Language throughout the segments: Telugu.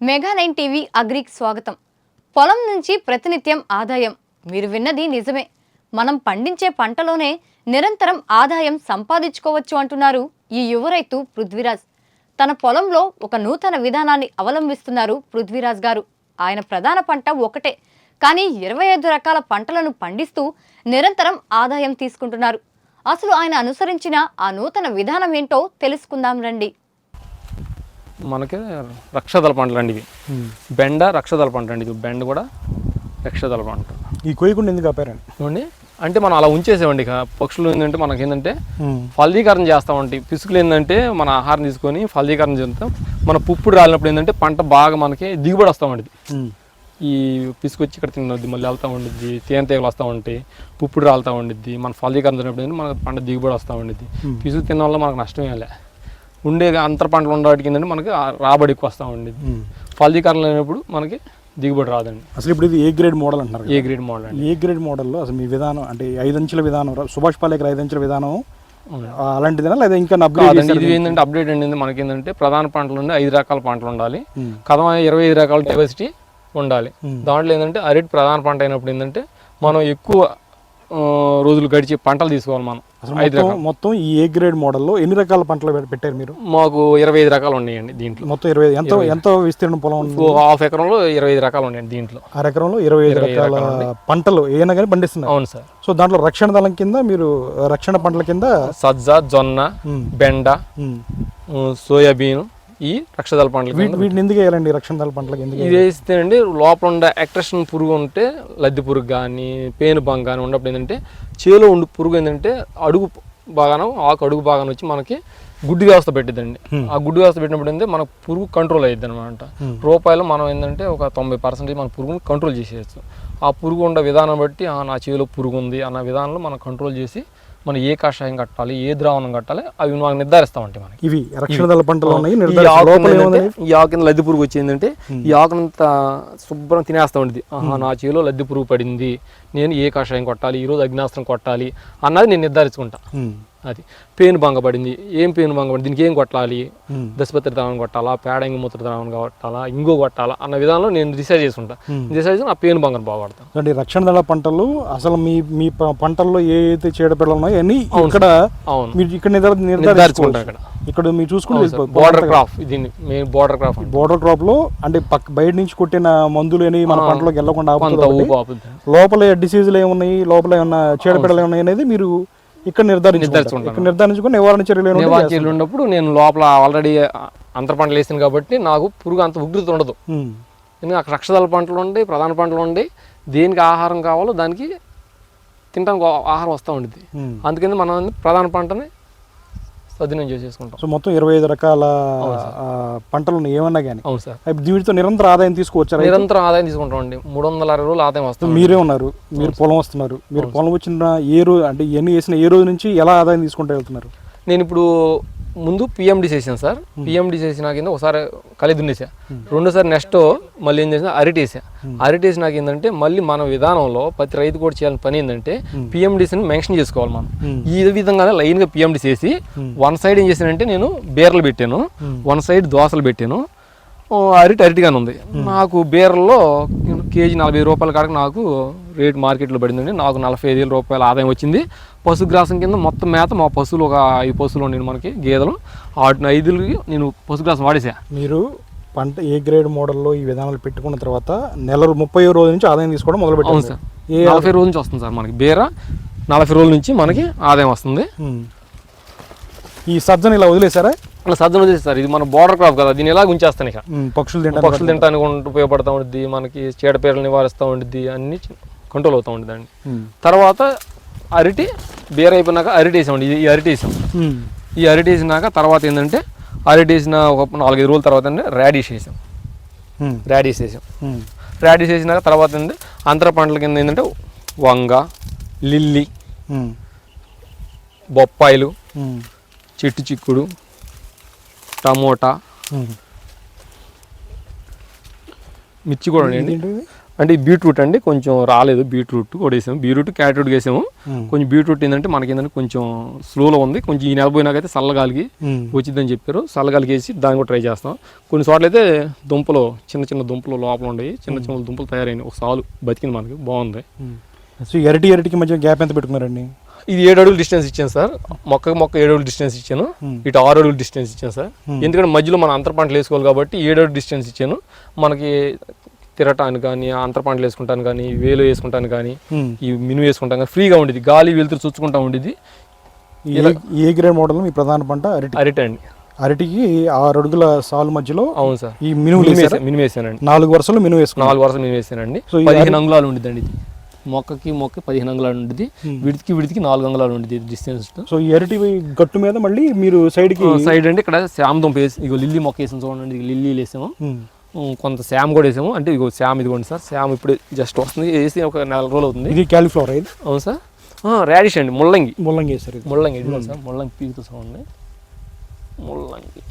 మెగా9 టీవీ అగ్రికి స్వాగతం. పొలం నుంచి ప్రతినిత్యం ఆదాయం. మీరు విన్నది నిజమే. మనం పండించే పంటలోనే నిరంతరం ఆదాయం సంపాదించుకోవచ్చు అంటున్నారు ఈ యువ రైతు పృథ్వీరాజ్. తన పొలంలో ఒక నూతన విధానాన్ని అవలంబిస్తున్నారు పృథ్వీరాజ్ గారు. ఆయన ప్రధాన పంట ఒకటే, కానీ 25 రకాల పంటలను పండిస్తూ నిరంతరం ఆదాయం తీసుకుంటున్నారు. అసలు ఆయన అనుసరించిన ఆ నూతన విధానం ఏంటో తెలుసుకుందాం రండి. మనకి రక్షదల పంటలు అండి ఇవి. బెండ రక్షదల పంట అండి. ఇది బెండ కూడా రక్షదల పంట. ఈ కొయ్యకుండా ఎందుకు ఆపారండి చూడండి, అంటే మనం అలా ఉంచేసామండి. ఇక పక్షులు ఏంటంటే మనకి ఏంటంటే ఫలదీకరణ చేస్తామండి. పిసుకులు ఏంటంటే మన ఆహారం తీసుకొని ఫలదీకరణ చేస్తాం. మన పుప్పుడు రాలినప్పుడు ఏంటంటే పంట బాగా మనకి దిగుబడి వస్తూ ఈ పిసుకు వచ్చి ఇక్కడ తిన్నది మళ్ళీ వెళ్తూ ఉండిద్ది, తేనెతీగలు వస్తూ ఉంటాయి, పుప్పుడు రాలుతూ ఉండిద్ది. మన ఫలదీకరణ జరిగినప్పుడు మనకు పంట దిగుబడి వస్తూ ఉండిద్ది. పిసుకు తిన్న వల్ల మనకు నష్టమే లే. ఉండే అంతర పంటలు ఉండడానికి ఏంటంటే మనకి రాబడి ఎక్కువ వస్తూ ఉండేది. ఫలదీకరణ లేనప్పుడు మనకి దిగుబడి రాదండి. అసలు ఇప్పుడు ఇది ఏ గ్రేడ్ మోడల్ అంటారు. ఏ గ్రేడ్ మోడల్ అండి. ఏ గ్రేడ్ మోడల్లో అసలు మీ విధానం అంటే 5 అంచెల విధానం, సుభాష్ పాలేకర్ 5 అంచెల విధానం అలాంటిదేనా లేదా ఇంకా అప్గ్రేడ్? ఇది ఏంటంటే అప్డేట్ అండి. మనకి ఏంటంటే ప్రధాన పంటలు ఉండి 5 రకాల పంటలు ఉండాలి. కథమ 25 రకాల డైవర్సిటీ ఉండాలి. దాంట్లో ఏంటంటే అరటి ప్రధాన పంట అయినప్పుడు ఏంటంటే మనం ఎక్కువ రోజులు గడిచి పంటలు తీసుకోవాలి. మనం మొత్తం ఈ ఏ గ్రేడ్ మోడల్లో ఎన్ని రకాల పంటలు పెట్టారు మీరు? మాకు 25 రకాలు ఉన్నాయండి దీంట్లో. మొత్తం 25. ఎంత విస్తీర్ణ పొలం? హాఫ్ ఎకరంలో 25 రకాలు ఉన్నాయండి దీంట్లో. ఎకరంలో 25 రకాల పంటలు ఏమైనా కానీ పండిస్తున్నారు. అవును సార్. సో దాంట్లో రక్షణ దళం కింద మీరు రక్షణ పంటల కింద సజ్జ, జొన్న, బెండ, సోయాబీన్, ఈ రక్షదళ పంటలు. వీటిని ఎందుకు వేయాలండి రక్షణ దళ పంటలకు? ఎందుకు ఇది వేస్తేనండి లోపల ఉండే ఎక్ట్రషన్ పురుగు ఉంటే లద్దె పురుగు కానీ పేను బంగ్ కానీ ఉన్నప్పుడు ఏంటంటే చేలో ఉండి పురుగు ఏంటంటే అడుగు బాగాను ఆకు అడుగు బాగాను వచ్చి మనకి గుడ్డు వ్యవస్థ పెట్టిద్దండి. ఆ గుడ్డు వ్యవస్థ పెట్టినప్పుడు ఏంటంటే మనకు పురుగు కంట్రోల్ అయ్యిద్ది అనమాట. రూపాయలు మనం ఏంటంటే ఒక 90% మన పురుగుని కంట్రోల్ చేసేయచ్చు. ఆ పురుగు ఉండే విధానం బట్టి నా చేలో పురుగు ఉంది అన్న విధానంలో మనం కంట్రోల్ చేసి మనం ఏ కషాయం కట్టాలి, ఏ ద్రావణం కట్టాలి అవి మనకు నిర్ధారిస్తామంటే మనకి. ఇవి రక్షణ దళ పంటలు ఉన్నాయి. ఈ ఆకు కింద లద్దె పురుగు వచ్చిందంటే ఈ ఆకునంతా శుభ్రం తినేస్తా ఉంటుంది. నా చేలో లద్దె పురుగు పడింది, నేను ఏ కషాయం కొట్టాలి, ఈరోజు అగ్నాస్త్రం కొట్టాలి అన్నది నేను నిర్ధారించుకుంటా. అది పేను బంగ పడింది, ఏం పేను బంగ పడింది, దీనికి ఏం కొట్టాలి, దశపత్రి ద్రావణం కొట్టాలా, పేడ ఇంగుమూత్ర ద్రావణం కొట్టాలా, ఇంగో కొట్టాలా అన్న విధానంలో నేను డిసైడ్ చేసుకుంటా. డిసైడ్ చేసి నా పేను బంగను బాగుపడతాను. అంటే రక్షణ దళ పంటలు అసలు మీ పంటల్లో ఏ అయితే చీడపీడలు ఉన్నాయో అన్ని ఇక్కడ మీరు ఇక్కడ నిర్ధారించుకుంటారు. ఇక్కడ మీరు చూసుకుంటే బోర్డర్ క్రాప్, దీన్ని main border crop. Border crop లో అంటే బయట నుంచి కొట్టిన మందులు అనేవి మన పంటలోకి వెళ్ళకుండా లోపల డిసీజులు ఏమున్నాయి, లోపల ఏమన్నా చీడపీడలు ఏమున్నాయి అనేది మీరు ఇక్కడ నిర్ధారించుకుని నివారణ చర్యలు ఉన్నప్పుడు నేను లోపల ఆల్రెడీ అంతర పంటలు వేసాను కాబట్టి నాకు పురుగు అంత ఉగ్రత ఉండదు. ఎందుకంటే అక్కడ రక్షదళ పంటలు ఉండి ప్రధాన పంటలు ఉండి దేనికి ఆహారం కావాలో దానికి తినడానికి ఆహారం వస్తూ ఉంటుంది. అందుకని మనం ప్రధాన పంటని సద్వినియోగం చేసేసుకుంటాం. సో మొత్తం 25 రకాల పంటలు ఏమన్నా కానీ. అవును సార్. దీనితో నిరంతర ఆదాయం తీసుకోవచ్చు. నిరంతరం ఆదాయం తీసుకుంటాం అండి. 360 రోజులు ఆదాయం వస్తుంది. మీరే ఉన్నారు, మీరు పొలం వస్తున్నారు, మీరు పొలం వచ్చిన ఏ రోజు అంటే ఎన్ని వేసిన ఏ రోజు నుంచి ఎలా ఆదాయం తీసుకుంటూ వెళ్తున్నారు? నేను ఇప్పుడు ముందు పిఎండి చేసాను సార్. పిఎండి చేసిన కింద ఒకసారి కలిసి దున్నేసా, రెండోసారి నెక్స్ట్ మళ్ళీ ఏం చేసినా అరటి వేసా. అరటి వేసి నాకు ఏంటంటే మళ్ళీ మన విధానంలో ప్రతి రైతు కూడా చేయాలని పని ఏంటంటే పిఎండిస్ని మెన్షన్ చేసుకోవాలి మనం. ఈ విధంగానే లైన్గా పిఎండి చేసి వన్ సైడ్ ఏం చేశానంటే నేను బీరలు పెట్టాను, వన్ సైడ్ దోసలు పెట్టాను, అరటిగానే ఉంది. నాకు బీరల్లో కేజీ 45 రూపాయల కాడకు నాకు రేట్ మార్కెట్లో పడిందండి. నాకు 45,000 రూపాయల ఆదాయం వచ్చింది. పశుగ్రాసం కింద మొత్తం మేత మా పశువులు ఒక 5 పశువులు ఉండేవి మనకి, గేదెలు. 5కి నేను పశుగ్రాసం వాడేసా. మీరు పంట ఏ గ్రేడ్ మోడల్లో ఈ విధానాలు పెట్టుకున్న తర్వాత 30 రోజుల నుంచి ఆదాయం తీసుకోవడం మొదలు పెట్టాను సార్. 40 రోజుల నుంచి వస్తుంది సార్ మనకి బీర. 40 రోజుల నుంచి మనకి ఆదాయం వస్తుంది. ఈ సజ్జను ఇలా వదిలేసారా? అలా సజ్జను వదిలేస్తారు. ఇది మన బోర్డర్ క్రాప్ కదా, దీన్ని ఎలా ఉంచేస్తాను. ఇక పక్షులు తినడానికి ఉపయోగపడుతూ ఉంటుంది, మనకి చీడపీడలు నివారిస్తూ ఉంటుంది, అన్ని కంట్రోల్ అవుతూ ఉంటుంది అండి. తర్వాత అరటి బీర అయిపోయినాక అరటి వేసామండి. ఈ అరటి వేసాం. ఈ అరటి వేసినాక తర్వాత ఏంటంటే అరటి వేసిన ఒక 4-5 రోజుల తర్వాత అంటే రాడిష్ వేసాం. రాడిష్ వేసినాక తర్వాత ఏంటంటే అంతర పంటల కింద ఏంటంటే వంగ, లిల్లీ, బొప్పాయిలు, చెట్టు చిక్కుడు, టమోటా, మిర్చి కూడా అండి. అంటే ఈ బీట్రూట్ అండి కొంచెం రాలేదు, బీట్రూట్ కూడా వేసాము, బీట్రూట్ క్యారెట్ వేసాము. కొంచెం బీట్రూట్ ఏంటంటే మనకి ఏంటంటే కొంచెం స్లోలో ఉంది, కొంచెం ఈ నెల పోయినాకైతే చల్లగాలికి వచ్చిందని చెప్పారు. చల్లగాలికి వేసి దాన్ని కూడా ట్రై చేస్తాం. కొన్ని చోట్ల అయితే దుంపలు చిన్న చిన్న దుంపలు లోపల ఉండేవి, చిన్న చిన్న దుంపలు తయారైనాయి. ఒక సాలు బతికింది మనకి, బాగుంది. సో ఎరటికి మధ్య గ్యాప్ ఎంత పెట్టుకున్నారండి? ఇది 7 అడుగులు డిస్టెన్స్ ఇచ్చాను సార్, మొక్క 7 అడుగులు డిస్టెన్స్ ఇచ్చాను, ఇటు 6 అడుగులు డిస్టెన్స్ ఇచ్చాను సార్. ఎందుకంటే మధ్యలో మనం అంతర పంటలు వేసుకోవాలి కాబట్టి 7 అడుగులు డిస్టెన్స్ ఇచ్చాను. మనకి తిరగటానికి కానీ, అంతర పంటలు వేసుకుంటాను కానీ, వేలు వేసుకుంటాను కానీ, ఈ మినుము వేసుకుంటాను కానీ ఫ్రీగా ఉండేది, గాలి వెలుతురు చూసుకుంటా ఉండేది. ఏ గ్రేడ్ మోడల్ మీ ప్రధాన పంట? అరటి అండి. అరటికి 6 అడుగుల సాలు మధ్యలో అవును సార్ ఈ మినుము వేసానండి. 4 వరుసలు మినుము వేసుకున్నాను. 4 వరుసలు మినుము వేసానండి. 15 అంగుళాలు ఉండేదండి ఇది. మొక్కకి 15 అంగుళాలు ఉండేది, విడికి 4 అంగుళాలు ఉండేది డిస్టెన్స్. సో ఈ అరటి గట్టు మీద మళ్ళీ మీరు సైడ్ అండి ఇక్కడ శామ దుంప వేసి, ఇగో లిల్లీ మొక్క వేసాము చూడండి, లిల్లీలు వేసాము, కొంత శామ్ కూడా వేసాము. అంటే ఇగో శామ్ ఇదిగోండి సార్, శామ్ ఇప్పుడు జస్ట్ వస్తుంది, వేసి ఒక 4 రోజులు అవుతుంది. ఇది క్యాలీఫ్లవర్ ఇది? అవును సార్. రాడిష్ అండి, ముల్లంగి వేసారు. ముల్లంగి ఇది సార్, ముల్లంగి పీకుతూ చూడండి, ముల్లంగి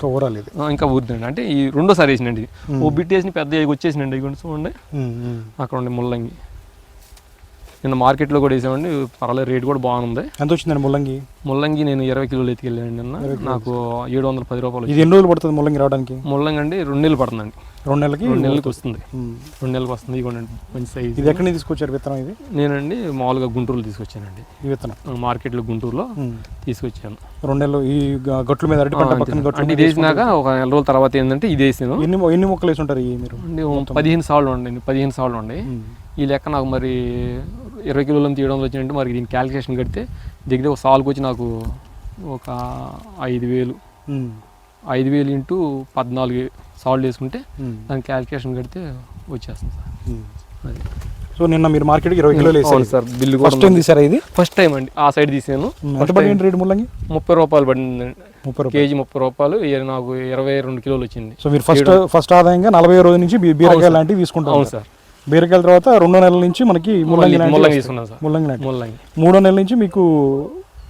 ఓవరాల్ ఇది ఇంకా ఊరుదండి. అంటే ఈ రెండోసారి వేసినండి, ఓ బిట్ వేసి పెద్ద వచ్చేసినండి, ఇవి చూడండి అక్కడ ఉండే ముల్లంగి. నిన్న మార్కెట్లో కూడా వేసామండి, పర్వాలేదు, రేట్ కూడా బాగుంది. ఎంత వచ్చిందండి ముల్లంగి? నేను 20 కిలోలు ఎత్తుకెళ్ళానండి నిన్న, నాకు 710 రూపాయలు. ఇది ఎన్ని రోజులు పడుతుంది ముల్లంగి రావడానికి? ముల్లంగి అండి 2 నెలలు పడుతుందండి. 2 నెలలకి వస్తుంది. 2 నెలలకు వస్తుంది. ఇవ్వండి మంచి సైజ్. ఇది ఎక్కడి నుంచి తీసుకొచ్చారు విత్తనం? ఇది నేనండి మామూలుగా గుంటూరులో తీసుకొచ్చానండి ఈ విత్తనం. మార్కెట్లో గుంటూరులో తీసుకొచ్చాను. 2 నెలలు ఈ గట్ల మీద అరటి పంట పక్కన గట్లు ఇది వేసినాక ఒక 1 నెల రోజుల తర్వాత ఏంటంటే ఇది వేసాను. ఎన్ని మొక్కలు వేసి ఉంటారు మీరు? 15 సార్లు ఉండండి, 15 సార్లు ఉండే. ఈ లెక్క నాకు మరి 20 కిలోలు తీయడం వచ్చినట్టు మరి దీని క్యాలిక్యులేషన్ కడితే దగ్గర ఒక సాల్కి వచ్చి నాకు ఒక 5,000 ఇంటూ 14 సాల్ట్ వేసుకుంటే దాని క్యాలిక్యులేషన్ కడితే వచ్చేస్తుంది సార్. అది. సో నిన్న మీరు మార్కెట్కి 20 కిలోలు వేసారు సార్. బిల్లు కూడా ఫస్ట్ టైం తీసారా? ఇది ఫస్ట్ టైం అండి, ఆ సైడ్ తీసాను. రేట్ ముల్లంగి 30 రూపాయలు పడింది, కేజీ 30 రూపాయలు. నాకు 22 కిలోలు వచ్చింది. సో మీరు ఫస్ట్ ఆదాయంగా 40 రోజుల నుంచి బీరకాయ లాంటివి తీసుకుంటాం. అవును సార్. బీరకాయల తర్వాత 2 నెలల నుంచి మనకి ముల్లంగి తీసుకున్నాం సార్. ముల్లంగి 3వ నెల నుంచి మీకు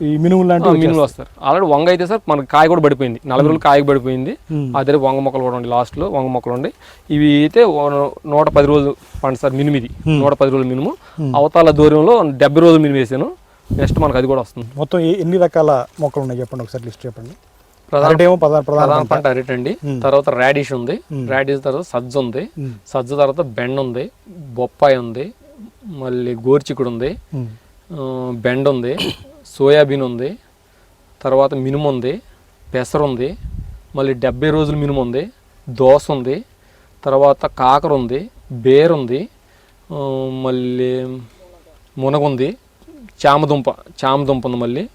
ఈ మినుములు లాంటివి మినుములు వస్తారు. ఆల్రెడీ వంగ అయితే సార్ మనకి కాయ కూడా పడిపోయింది, 40 రోజులు కాయ పడిపోయింది. అదే వంగ మొక్కలు కూడా ఉండి, లాస్ట్లో వంగ మొక్కలు ఉండి. ఇవి అయితే 110 రోజులు పంట సార్ మినుము. ఇది 110 రోజులు మినుము. అవతాల దూరంలో 70 రోజులు మినుము వేసాను. నెక్స్ట్ మనకు అది కూడా వస్తుంది. మొత్తం ఎన్ని రకాల మొక్కలు ఉన్నాయి చెప్పండి ఒకసారి, లిస్ట్ చెప్పండి. ప్రధాన పంట అరటి అండి, తర్వాత రాడిష్ ఉంది, రాడిష్ తర్వాత సజ్జ ఉంది, సజ్జ తర్వాత బెండ ఉంది, బొప్పాయి ఉంది, మళ్ళీ గోర్చికుడు ఉంది, బెండ ఉంది, సోయాబీన్ ఉంది, తర్వాత మినుము ఉంది, పెసరు ఉంది, మళ్ళీ 70 రోజులు మినుము ఉంది, దోస ఉంది, తర్వాత కాకర ఉంది, బేర్ ఉంది, మళ్ళీ మునగ ఉంది, చామదుంప ఉంది. మళ్ళీ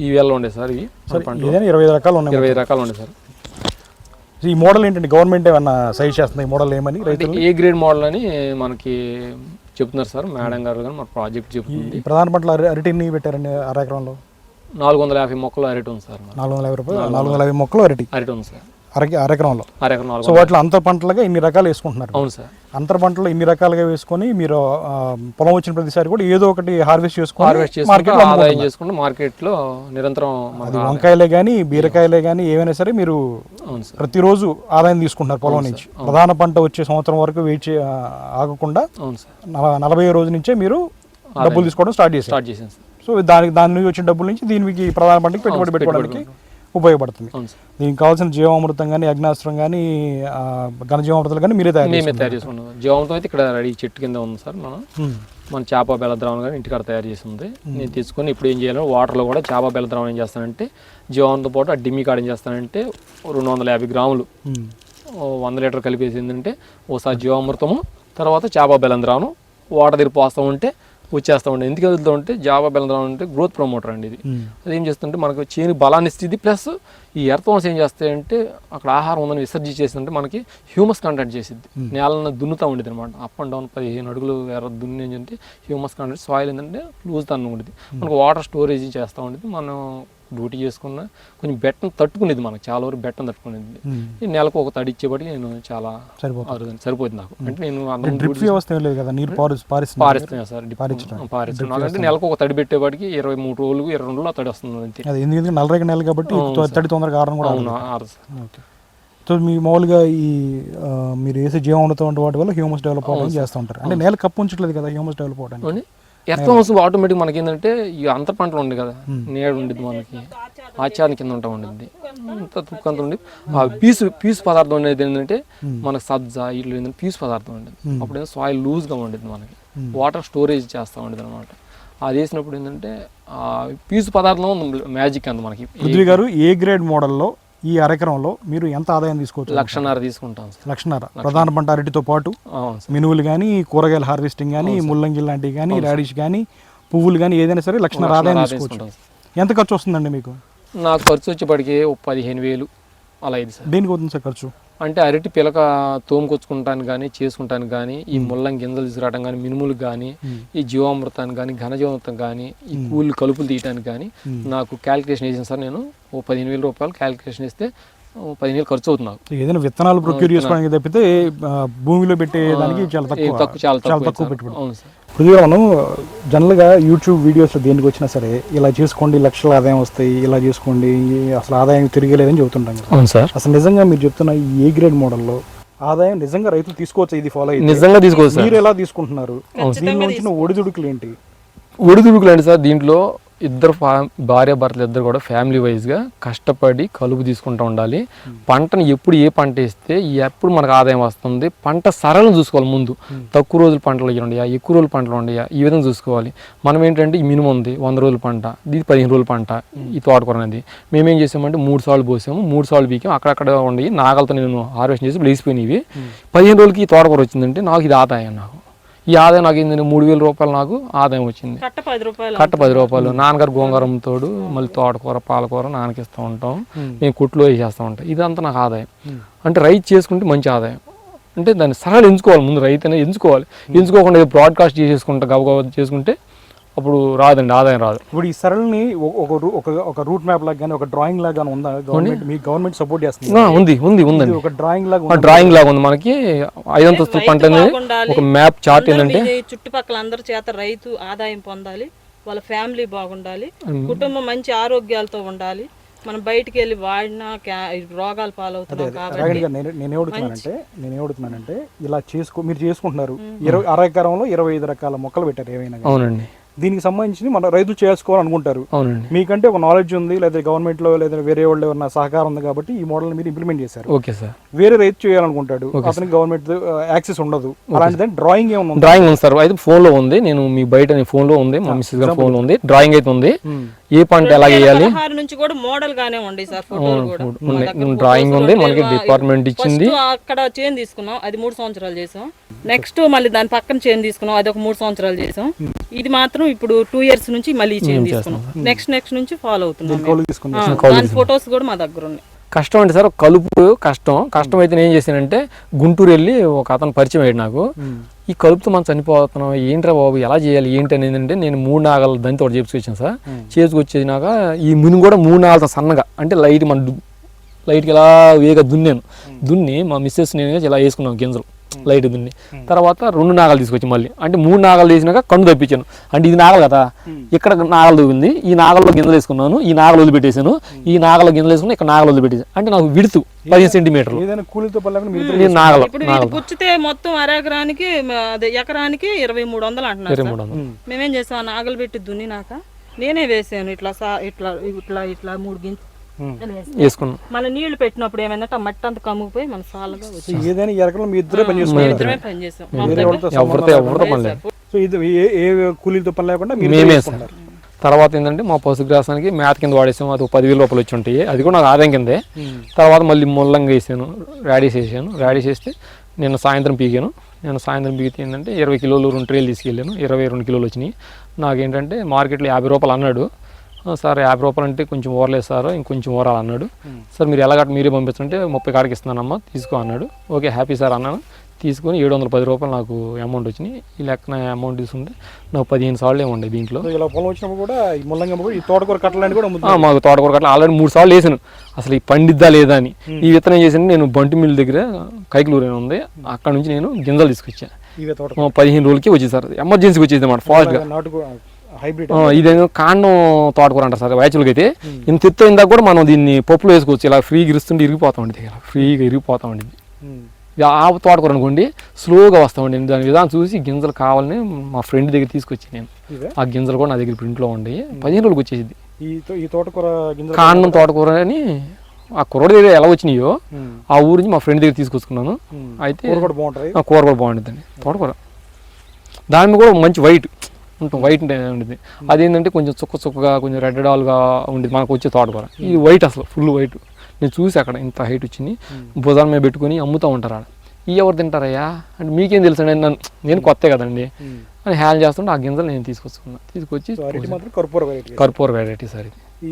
ఈ వేళ ఉండే సార్. ఇవి 25 రకాలు ఉన్నాయి. 25 రకాలు ఉండే సార్. ఈ మోడల్ ఏంటంటే గవర్నమెంట్ ఏమన్నా సజెస్ట్ చేస్తుంది ఈ మోడల్ ఏమని? ఏ గ్రేడ్ మోడల్ అని మనకి చెప్తున్నారు సార్, మేడం గారు కానీ మన ప్రాజెక్ట్ చెప్తుంది. ప్రధాన పంటలు అరటి ఎన్ని పెట్టారండి? 6 ఎకరంలో 450 మొక్కలు అరటి ఉంది సార్. 450 మొక్కలు అరటి ఉంది సార్. 6 ఎకరంలో. సో వాటిలో అంతర్ పంటలుగా ఇన్ని రకాలు వేసుకుంటున్నారు. అవును సార్. అంతర్ పంటలు ఇన్ని రకాలుగా వేసుకొని మీరు పొలం వచ్చిన ప్రతిసారి కూడా ఏదో ఒకటి హార్వెస్ట్ చేసుకుంటూ ఆదాయం చేసుకుంటూ మార్కెట్లో నిరంతరం వంకాయలే కానీ బీరకాయలే కానీ ఏవైనా సరే మీరు ప్రతిరోజు ఆదాయం తీసుకుంటున్నారు పొలం నుంచి. ప్రధాన పంట వచ్చే సంవత్సరం వరకు వెయిట్ ఆగకుండా 40 రోజు నుంచే మీరు డబ్బులు తీసుకోవడం స్టార్ట్ చేశారు. సో దాని నుంచి వచ్చిన డబ్బుల నుంచి దీనికి ప్రధాన పంటకి పెట్టుబడి పెట్టుకోవడానికి ఉపయోగపడుతుంది. దీనికి కావాల్సిన జీవామృతం కానీ, అగ్నాస్త్రం కానీ, ఘనజీవామృతాలు కానీ మీరే తయారు చేసుకున్నాం. జీవామృతం అయితే ఇక్కడ రెడీ చెట్టు కింద ఉంది సార్. మన చేప బెల్ల ద్రావణం కానీ ఇంటికాడ తయారు చేసి ఉంది. నేను తీసుకొని ఇప్పుడు ఏం చేయాలి, వాటర్లో కూడా చేప బెల్ల ద్రావణం ఏం చేస్తానంటే జీవామృతం పాటు ఆ డిమ్మి కాడ ఏం చేస్తానంటే 250 గ్రాములు 100 లీటర్ కలిపేసి ఏంటంటే ఓసారి జీవామృతము తర్వాత చేప బెల్లం ద్రావణం వాటర్ దగ్గర పోస్తూ ఉంటే వచ్చేస్తూ ఉండే. ఎందుకు వెళ్తూ ఉంటే జాబా బెల్లం అంటే గ్రోత్ ప్రమోటర్ అండి. ఇది అదేం చేస్తుంటే మనకు చేను బలాన్ని ఇస్తుంది. ప్లస్ ఈ ఎర్త్వాన్స్ ఏం చేస్తాయంటే అక్కడ ఆహారం ఉందని విసర్జీ చేస్తుంటే మనకి హ్యూమస్ కంటెంట్ చేసిద్ది. నేలను దున్నుతూ ఉండేది అనమాట. అప్ అండ్ డౌన్ 15 అడుగులు దున్ని ఏంటంటే హ్యూమస్ కంటెంట్ సాయిల్ ఏంటంటే లూజ్ తను ఉండేది. మనకు వాటర్ స్టోరేజ్ చేస్తూ ఉండేది. మనం డ్యూటీ చేసుకున్న కొంచెం బెట్టను తట్టుకునేది, మనకు చాలా వరకు బెట్టను తట్టుకునేది. నెలకు ఒక తడి ఇచ్చేపటికి నేను చాలా సరిపోతుంది నాకు. అంటే నేను పారిస్తున్నాను సార్. అంటే నెలకు ఒక తడి పెట్టేవాడికి 23 రోజులు 22 రోజులు తడి వస్తుంది. నల్లరేగ నెల కాబట్టి తడి తొందరగా సో మీ మామూలుగా ఈ మీరు వేసే జీవామృతం వాటి వల్ల హ్యూమస్ డెవలప్ అవ్వడం చేస్తూ ఉంటారు. అంటే నేల కప్పు ఉంచట్లేదు కదా హ్యూమస్ డెవలప్ అవ్వడానికి. ఎర్త్ ఆటోమేటిక్ మనకి ఏంటంటే ఈ అంతర పంటలు ఉండి కదా, నీడ ఉండేది మనకి, ఆచారం కింద ఉంటా ఉండిద్ది, అంత తుక్కంత ఉండి ఆ పీసు పదార్థం అనేది ఏంటంటే మనకు సబ్జ ఇట్లా ఏంటంటే పీసు పదార్థం ఉండేది. అప్పుడు ఏంటంటే సాయిల్ లూజ్గా ఉండేది, మనకి వాటర్ స్టోరేజ్ చేస్తూ ఉండేది అనమాట. అది వేసినప్పుడు ఏంటంటే ఆ పీసు పదార్థం మ్యాజిక్ అంత మనకి. పృథ్వీ గారు ఏ గ్రేడ్ మోడల్లో ఈ అరెకరంలో మీరు ఎంత ఆదాయం తీసుకోవచ్చు? 1,50,000 తీసుకుంటాం సార్. 1,50,000 ప్రధాన పంట అరటితో పాటు మినువులు కానీ, కూరగాయల హార్వెస్టింగ్ కానీ, ముల్లంగి లాంటివి కానీ, రాడిష్ కానీ, పువ్వులు కానీ ఏదైనా సరే 1,50,000 ఆదాయం తీసుకోవచ్చు. ఎంత ఖర్చు వస్తుందండి మీకు? నాకు ఖర్చు వచ్చేప్పటికి 15,000 అలా అయింది సార్. దేనికి అవుతుంది సార్ ఖర్చు? అంటే అరటి పిలక తోముకొచ్చుకుంటానికి కానీ, చేసుకుంటానికి కానీ, ఈ ముల్లంగి గింజలు తీసుకురావడం కానీ, మినుములకు కానీ, ఈ జీవామృతానికి కానీ, ఘనజీవామృతం కానీ, ఈ కూలి కలుపులు తీయడానికి కానీ నాకు క్యాలిక్యులేషన్ వేసాను సార్. నేను 15,000 రూపాయలు క్యాలిక్యులేషన్ వేస్తే 15,000 ఖర్చు అవుతుంది నాకు. ఏదైనా విత్తనాలు ప్రొక్యూర్ చేసుకోవడానికి తప్పితే భూమిలో పెట్టేదానికి చాలా తక్కువ పెట్టుబడి. అవును సార్. కొద్దిగా మనం జనరల్గా యూట్యూబ్ వీడియోస్లో దేనికి వచ్చినా సరే ఇలా చేసుకోండి లక్షల ఆదాయం వస్తాయి, ఇలా చేసుకోండి అసలు ఆదాయం తిరిగలేదని చెబుతుంటాం కదా. అవును సార్. అసలు నిజంగా మీరు చెప్తున్న ఈ ఏ గ్రేడ్ మోడల్లో ఆదాయం నిజంగా రైతులు తీసుకోవచ్చు, ఇది ఫాలో అయితే నిజంగా తీసుకోవచ్చు. మీరు ఎలా తీసుకుంటున్నారు? దీనిలో వచ్చిన ఒడిదుడుకులు ఏంటి? ఒడిదుడుకులు ఏంటి సార్? దీంట్లో ఇద్దరు భార్య భర్తలు ఇద్దరు కూడా ఫ్యామిలీ వైజ్గా కష్టపడి కలుపు తీసుకుంటూ ఉండాలి. పంటను ఎప్పుడు ఏ పంట వేస్తే ఎప్పుడు మనకు ఆదాయం వస్తుంది, పంట సరళం చూసుకోవాలి. ముందు తక్కువ రోజుల పంటలు ఉండయా, ఎక్కువ రోజుల పంటలు ఉండయా, ఈ విధంగా చూసుకోవాలి. మనం ఏంటంటే ఈ మినిమం ఉంది 100 రోజుల పంట, ఇది 15 రోజుల పంట. ఈ తోటకూర అనేది మేమేం చేసామంటే 3 సార్లు పోసాము, 3 సార్లు బీకాము. అక్కడక్కడ ఉండయి నాగలతో నేను హార్వెస్ట్ చేసి లేచిపోయినవి. 15 రోజులకి ఈ తోటకూర వచ్చిందంటే నాకు ఇది ఆదాయం. నాకు ఈ ఆదాయం నాకు ఏంటంటే 3,000 రూపాయలు నాకు ఆదాయం వచ్చింది. కట్ట 10 రూపాయలు. నాన్నగారు గోంగూరం తోడు మళ్ళీ తోటకూర పాలకూర నాన్నకిస్తూ ఉంటాం, మేము కుట్లో వేసేస్తూ ఉంటాం. ఇదంతా నాకు ఆదాయం. అంటే రైతు చేసుకుంటే మంచి ఆదాయం. అంటే దాన్ని సరళ ఎంచుకోవాలి. ముందు రైతు అనేది ఎంచుకోకుండా బ్రాడ్కాస్ట్ చేసేసుకుంటా గబగబా చేసుకుంటే అప్పుడు రాదండి, ఆదాయం రాదు. ఇప్పుడు ఈ సరళని ఒక రూట్ మ్యాప్ లాగా కానీ ఒక డ్రాయింగ్ లాగా ఉందా? గవర్నమెంట్ సపోర్ట్ చేస్తుంది? ఉందండి. ఒక డ్రాయింగ్ లాగా ఉంది మనకి. 5 అంతస్తుల పంట అనేది ఒక మ్యాప్ చార్ట్ ఏంటంటే చుట్టుపక్కల అందరి చేత రైతు ఆదాయం పొందాలి, వాళ్ళ ఫ్యామిలీ బాగుండాలి, కుటుంబం మంచి ఆరోగ్యాలతో ఉండాలి. మనం బయటికి వెళ్ళి వాడినా రోగాలు పాలవుతున్నాం. కాబట్టి నేనేమడుతున్నానంటే ఇలా మీరు చేసుకుంటున్నారు. 20 అరెకరంలో 25 రకాల మొక్కలు పెట్టారు ఏమైనా. అవునండి. దీనికి సంబంధించి మన రైతులు చేసుకోవాలనుకుంటారు. అవునండి. మీకంటే ఒక నాలెడ్జ్ ఉంది, లేదా గవర్నమెంట్ లో లేదా వేరే వాళ్ళు ఏమన్నా సహకారం ఉంది కాబట్టి ఈ మోడల్ మీరు ఇంప్లిమెంట్ చేశారు. Okay sir. వేరే రైతు చేయాలనుకుంటాడు, అతనికి గవర్నమెంట్ యాక్సెస్ ఉండదు. అలాంటిది డ్రాయింగ్ ఏమన్నా? డ్రాయింగ్ ఉంది సార్. అయితే ఫోన్ లో ఉంది. నేను మీ బయట ఫోన్ లో ఉంది, మా మిస్సెస్ గారి ఫోన్ లో ఉంది. డ్రాయింగ్ అయితే ఉంది. ఏ పంట ఎలా వేయాలి నుంచి కూడా మోడల్ గానే ఉండి సార్. ఫోటోలు కూడా డ్రాయింగ్ ఉంది మనకి, డిపార్ట్మెంట్ ఇచ్చింది. అక్కడ చైన్ తీసుకున్నాం, అది 3 సంవత్సరాలు చేసాం. నెక్స్ట్ మళ్ళీ దాని పక్కన చైన్ తీసుకున్నాం, అది ఒక 3 సంవత్సరాలు చేసాం. ఇది మాత్రం ఇప్పుడు 2 years నుంచి మళ్ళీ చైన్ తీసుకున్నాం. నెక్స్ట్ నుంచి ఫాలో అవుతున్నాం. దాని ఫొటోస్ కూడా మా దగ్గర ఉన్నాయి. కష్టం అంటే సార్ కలుపు కష్టం అయితే నేను ఏం చేశానంటే గుంటూరు వెళ్ళి ఒక అతను పరిచయం అయ్యాడు నాకు. ఈ కలుపుతో మనం చనిపోతున్నాం, ఏంట్రా బాబు ఎలా చేయాలి ఏంటి అనేది అంటే నేను 3 నాగల దానితో ఒకటి చేసుకొచ్చాను సార్. చేసుకొచ్చేసినాక ఈ మును కూడా 3 నాగలతో సన్నగా అంటే లైట్కి ఇలా వేగా దున్ని మా మిస్సెస్ నేను ఇలా వేసుకున్నాం గింజలు లైట్ దున్ని. తర్వాత 2 నాగలు తీసుకొచ్చి మళ్ళీ అంటే 3 నాగలు వేసినాక కన్ను తప్పించాను. అంటే ఇది నాగలు కదా, ఇక్కడ నాగలు దూగింది, ఈ నాగల్లో గింజలు వేసుకున్నాను, ఈ నాగలు వదిలిపెట్టేసాను, ఈ నాగల్లో గింజలు వేసుకుని ఇక్కడ నాగలు వదిలిపెట్టేసాను. అంటే నాకు విడుతు 15 సెంటీమీటర్లు నాగలు. గుచ్చితే మొత్తం ఎకరానికి 2,300 అంటున్నారు. మేమేం చేసాం, నాగలు పెట్టి దున్నినాక నేనే వేసాను ఇట్లా ఇట్లా ఇట్లా ఇట్లా 3 గింజలు వేసుకున్నాం. మన నీళ్లు పెట్టినప్పుడు ఏమైందంటే ఆ మట్టి అంతా కమ్ముకుపోయి మన సాలుగా తర్వాత ఏంటంటే మా పశుగ్రాసానికి మేత కింద వాడేసాము, అది 10,000 రూపాయలు వచ్చి ఉంటాయి. అది కూడా నాకు ఆదాయం కిందే. తర్వాత మళ్ళీ ముల్లంగా వేసాను, రాడిష్ వేసాను. రాడిష్ వేస్తే నేను సాయంత్రం పీకాను. పీకితే ఏంటంటే 20 కిలోలు 2 ట్రేలు తీసుకెళ్ళాను. 22 కిలోలు వచ్చినాయి. నాకేంటంటే మార్కెట్లో 50 రూపాయలు అన్నాడు సార్. 50 రూపాయలు అంటే కొంచెం ఓరలేదు సార్, ఇంకొంచెం ఓరాలి అన్నాడు. సార్ మీరు ఎలాగట్టు మీరే పంపించంటే 30 కాడికి ఇస్తున్నానమ్మా తీసుకో అన్నాడు. ఓకే హ్యాపీ సార్ అన్నాను. తీసుకొని 710 రూపాయలు నాకు అమౌంట్ వచ్చినాయి. ఈ లెక్కన అమౌంట్ తీసుకుంటే నాకు 15 సార్లు ఏమి ఉండే దీంట్లో. మాకు తోటకూర కట్టలు ఆల్రెడీ 3 సార్లు వేసాను. అసలు ఈ పండిద్దా లేదా అని ఈ విత్తనం చేసిన నేను బంటి మిల్ దగ్గర కైకలూరు ఉంది, అక్కడ నుంచి నేను గింజలు తీసుకొచ్చాను. 15 రోజులకి వచ్చేది సార్, ఎమర్జెన్సీకి వచ్చేది అన్నమాట ఫాస్ట్గా. హైబ్రిడ్ ఇదేమో కాండం తోటకూర అంటారు సార్ యాక్చువల్గా అయితే ఇంత ఎత్తు అయిందాక కూడా మనం దీన్ని పప్పులో వేసుకోవచ్చు. ఇలా ఫ్రీగా ఇరుస్తుంటే ఇరిగిపోతా ఉండేది, ఇలా ఫ్రీగా ఇరిగిపోతా ఉండేది. ఇది ఆ తోటకూర అనుకోండి స్లోగా వస్తూ ఉండేది. దాని విధానం చూసి గింజలు కావాలని మా ఫ్రెండ్ దగ్గర తీసుకొచ్చి నేను ఆ గింజలు కూడా నా దగ్గర ప్రింట్లో ఉండి 15 రోజులకు వచ్చేసింది. ఈ తోటకూర కాండం తోటకూర అని ఆ కుర్రోడి దగ్గర ఎలా వచ్చినాయో ఆ ఊరి నుంచి మా ఫ్రెండ్ దగ్గర తీసుకొచ్చుకున్నాను. అయితే బాగుంటుంది, కూర కూడా బాగుంటుందండి తోటకూర. దాని మీద కూడా మంచి వైట్ ఉంటుంది, వైట్ ఉండేది. అదేంటంటే కొంచెం చుక్కగా కొంచెం రెడ్ డాల్గా ఉండేది మనకు వచ్చే తోటకూర. ఇది వైట్ అసలు ఫుల్ వైట్. నేను చూసి అక్కడ ఇంత హైట్ వచ్చింది భుజాల మీద పెట్టుకుని అమ్ముతూ ఉంటారు ఆడ. ఈ ఎవరు తింటారయ్యా అంటే మీకేం తెలుసు అండి, నేను కొత్త కదండి అని హ్యాండ్ చేస్తుంటే ఆ గింజలు నేను తీసుకొచ్చుకున్నాను. తీసుకొచ్చి కర్పూర వెరైటీ సార్ ఇది. ఈ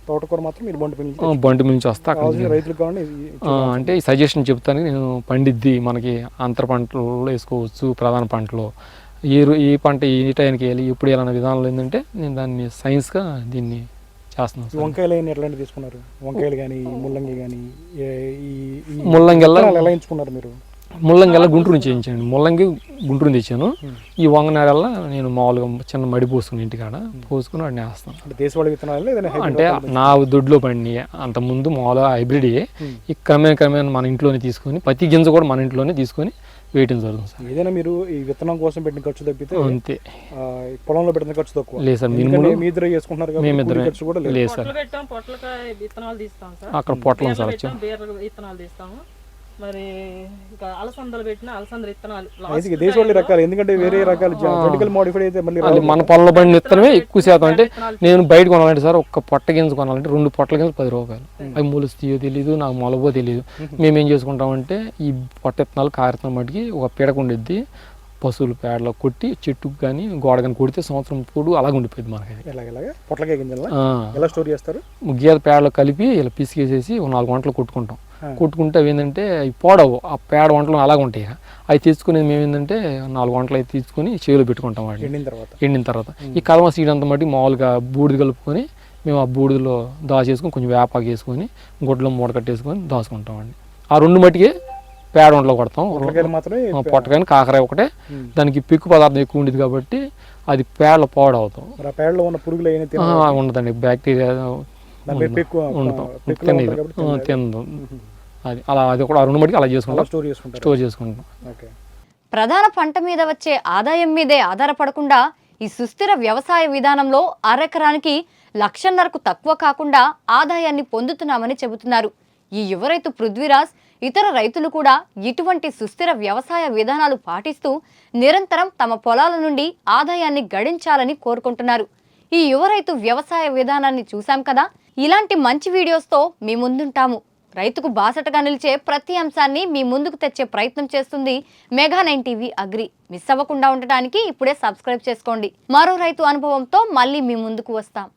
తోటకూర మాత్రం మీరు బండి నుంచి వస్తా రైతులకు అంటే ఈ సజెషన్ చెప్తాను. నేను పండిద్ది మనకి అంతర పంటలు వేసుకోవచ్చు, ప్రధాన పంటలు ఏ పంట ఏ టైంకి వేయాలి ఎప్పుడు వేయాలన్న విధానంలో ఏంటంటే నేను దాన్ని సైన్స్గా దీన్ని చేస్తున్నాను. వంకాయలు ఎట్లాంటి తీసుకున్నారు? వంకాయలు కానీ ముల్లంగి కానీ ముల్లంగి ఎలా ఎంచుకున్నారు మీరు? ముల్లంగి గుంటూరు నుంచి వేయించాను. ముల్లంగి గుంటూరు తెచ్చాను. ఈ వంగనాడల్లా నేను మామూలుగా చిన్న మడి పోసుకుని ఇంటికాడ పోసుకుని వాడిని వేస్తాను. దేశవాళీ విత్తనాలు అంటే నా దొడ్లో పండి అంత ముందు మామూలుగా హైబ్రిడ్ ఈ క్రమేణా మన ఇంట్లోనే తీసుకొని ప్రతి గింజ కూడా మన ఇంట్లోనే తీసుకొని వేయటం జరుగుతుంది సార్. ఏదైనా మీరు ఈ విత్తనం కోసం పెట్టిన ఖర్చు తప్పితే అంతే, పొలంలో పెట్టిన ఖర్చు తక్కువ లేదు సార్. మీద్దరే చేసుకుంటున్నారు, మేమిద్దరే లేదు సార్. అక్కడ పొట్లం సార్ విత్తనాలు తీస్తాము. మరి ఇంకా అలసందలు పెట్టిన అలసందల విత్తనాలు దేశవాళీ రకాలు, ఎందుకంటే వేరే రకాలు జెనెటికల్ మోడిఫైడ్ అయితే మళ్ళీ మన పొలంలో పడిన విత్తనమే ఎక్కువ శాతం. అంటే నేను బయట కొనాలంటే సార్ ఒక్క పొట్ట గింజ కొనాలంటే 2 పొట్ల గింజలు 10 రూపాయలు. అవి మొలుస్తాయో తెలియదు, నాకు మొలవో తెలియదు. మేమేం చేసుకుంటామంటే ఈ పొట్ట విత్తనాలు కారుతున్న మటుకి ఒక పీడక ఉండిద్ది, పశువుల పేడలో కొట్టి చెట్టుకు కానీ గోడ కానీ కొడితే సంవత్సరం పూడు అలాగే ఉండిపోయింది మనకి. పొట్లకాయ గింజలు ఎలా స్టోర్ చేస్తారు? గేదె పేడలో కలిపి ఇలా పిసికేసేసి 4 గంటలు కొట్టుకుంటాం. కొట్టుకుంటే అవి ఏంటంటే అవి పోడవు, ఆ పేడ వంటలు అలాగే ఉంటాయి. అవి తెచ్చుకునేది మేము ఏంటంటే 4 గంటలు అయితే తీసుకుని చేలో పెట్టుకుంటాం వాటిని. ఎండిన తర్వాత ఈ కలమ సీడ్ అంత మట్టి మామూలుగా బూడిద కలుపుకొని మేము ఆ బూడిదలో దాచేసుకొని కొంచెం వేపాకు వేసుకొని గుడ్డలో మూడ కట్టేసుకొని దాచుకుంటాం అండి. ఆ 2 మట్టికే పేడ వంటలో కొడతాం. పొట్టకాయని కాకరాయ ఒకటే, దానికి పిక్కు పదార్థం ఎక్కువ ఉండేది కాబట్టి అది పేడలో పాడవుతాం. పేడలో ఉన్న పురుగులు ఉండదండి, బ్యాక్టీరియా తిందు. అది అలా అది కూడా 2 మట్టికి అలా చేసుకుంటాం, స్టోర్ చేసుకుంటాం. ప్రధాన పంట మీద వచ్చే ఆదాయం మీదే ఆధారపడకుండా ఈ సుస్థిర వ్యవసాయ విధానంలో అరెకరానికి 1,50,000కు తక్కువ కాకుండా ఆదాయాన్ని పొందుతున్నామని చెబుతున్నారు ఈ యువ రైతు పృథ్వీరాజ్. ఇతర రైతులు కూడా ఇటువంటి సుస్థిర వ్యవసాయ విధానాలు పాటిస్తూ నిరంతరం తమ పొలాల నుండి ఆదాయాన్ని గడించాలని కోరుకుంటున్నారు. ఈ యువ రైతు వ్యవసాయ విధానాన్ని చూసాం కదా, ఇలాంటి మంచి వీడియోస్తో మీ ముందుంటాము. రైతుకు బాసటగా నిలిచే ప్రతి అంశాన్ని మీ ముందుకు తెచ్చే ప్రయత్నం చేస్తుంది మెగా 9 టీవీ అగ్రి. మిస్ అవ్వకుండా ఉండటానికి ఇప్పుడే సబ్స్క్రైబ్ చేసుకోండి. మరో రైతు అనుభవంతో మళ్ళీ మీ ముందుకు వస్తాం.